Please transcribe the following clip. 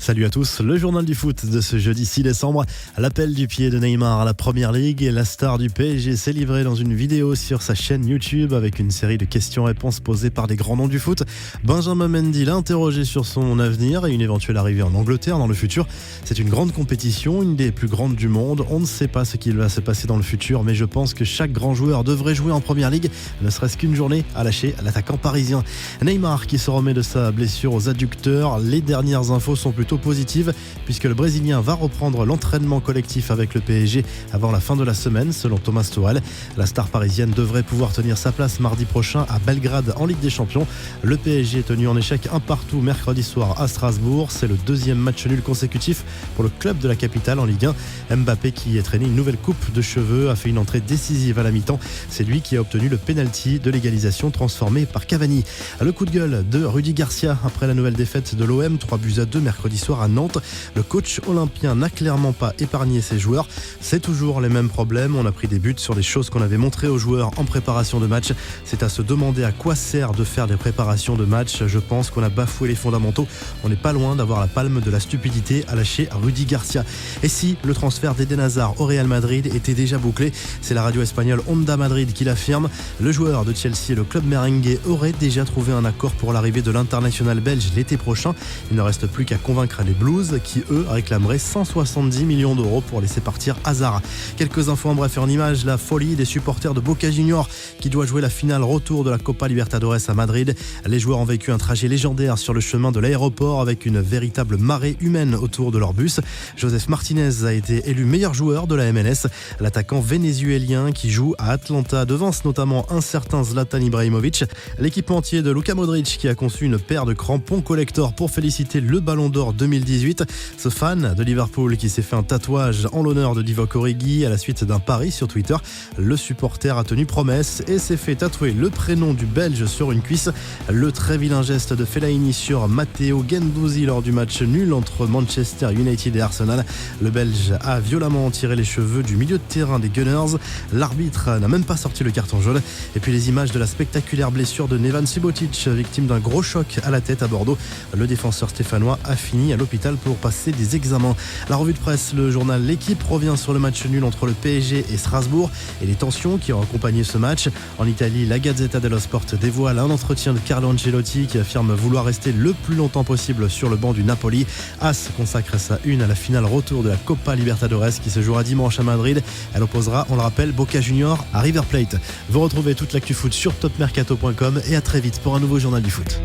Salut à tous, le journal du foot de ce jeudi 6 décembre. L'appel du pied de Neymar à la Première Ligue. La star du PSG s'est livrée dans une vidéo sur sa chaîne YouTube avec une série de questions-réponses posées par des grands noms du foot. Benjamin Mendy l'a interrogé sur son avenir et une éventuelle arrivée en Angleterre dans le futur. C'est une grande compétition, une des plus grandes du monde. On ne sait pas ce qu'il va se passer dans le futur, mais je pense que chaque grand joueur devrait jouer en Première Ligue, ne serait-ce qu'une journée, a lâché l'attaquant parisien. Neymar qui se remet de sa blessure aux adducteurs. Les dernières infos sont plutôt positive puisque le Brésilien va reprendre l'entraînement collectif avec le PSG avant la fin de la semaine selon Thomas Tuchel. La star parisienne devrait pouvoir tenir sa place mardi prochain à Belgrade en Ligue des Champions. Le PSG est tenu en échec 1-1 mercredi soir à Strasbourg. C'est le deuxième match nul consécutif pour le club de la capitale en Ligue 1. Mbappé qui a traîné une nouvelle coupe de cheveux a fait une entrée décisive à la mi-temps. C'est lui qui a obtenu le pénalty de l'égalisation transformé par Cavani. Le coup de gueule de Rudy Garcia après la nouvelle défaite de l'OM 3-2 mercredi soir à Nantes. Le coach olympien n'a clairement pas épargné ses joueurs. C'est toujours les mêmes problèmes. On a pris des buts sur des choses qu'on avait montrées aux joueurs en préparation de match. C'est à se demander à quoi sert de faire des préparations de match. Je pense qu'on a bafoué les fondamentaux. On n'est pas loin d'avoir la palme de la stupidité, a lâché Rudy Garcia. Et si le transfert d'Eden Hazard au Real Madrid était déjà bouclé, c'est la radio espagnole Onda Madrid qui l'affirme. Le joueur de Chelsea et le club merengue auraient déjà trouvé un accord pour l'arrivée de l'international belge l'été prochain. Il ne reste plus qu'à convaincre les Blues qui, eux, réclameraient 170 millions d'euros pour laisser partir Hazard. Quelques infos en bref et en image, la folie des supporters de Boca Juniors qui doit jouer la finale retour de la Copa Libertadores à Madrid. Les joueurs ont vécu un trajet légendaire sur le chemin de l'aéroport avec une véritable marée humaine autour de leur bus. Joseph Martinez a été élu meilleur joueur de la MLS. L'attaquant vénézuélien qui joue à Atlanta devance notamment un certain Zlatan Ibrahimovic. L'équipementier de Luka Modric qui a conçu une paire de crampons collector pour féliciter le Ballon d'Or 2018. Ce fan de Liverpool qui s'est fait un tatouage en l'honneur de Divock Origi à la suite d'un pari sur Twitter. Le supporter a tenu promesse et s'est fait tatouer le prénom du Belge sur une cuisse. Le très vilain geste de Fellaini sur Matteo Guendouzi lors du match nul entre Manchester United et Arsenal. Le Belge a violemment tiré les cheveux du milieu de terrain des Gunners. L'arbitre n'a même pas sorti le carton jaune. Et puis les images de la spectaculaire blessure de Nevan Subotic, victime d'un gros choc à la tête à Bordeaux. Le défenseur stéphanois a fini à l'hôpital pour passer des examens. La revue de presse, le journal L'équipe revient sur le match nul entre le PSG et Strasbourg et les tensions qui ont accompagné ce match. En Italie, la Gazzetta dello Sport dévoile un entretien de Carlo Ancelotti qui affirme vouloir rester le plus longtemps possible sur le banc du Napoli. AS consacre sa une à la finale retour de la Copa Libertadores qui se jouera dimanche à Madrid. Elle opposera, on le rappelle, Boca Juniors à River Plate. Vous retrouvez toute l'actu foot sur topmercato.com et à très vite pour un nouveau journal du foot.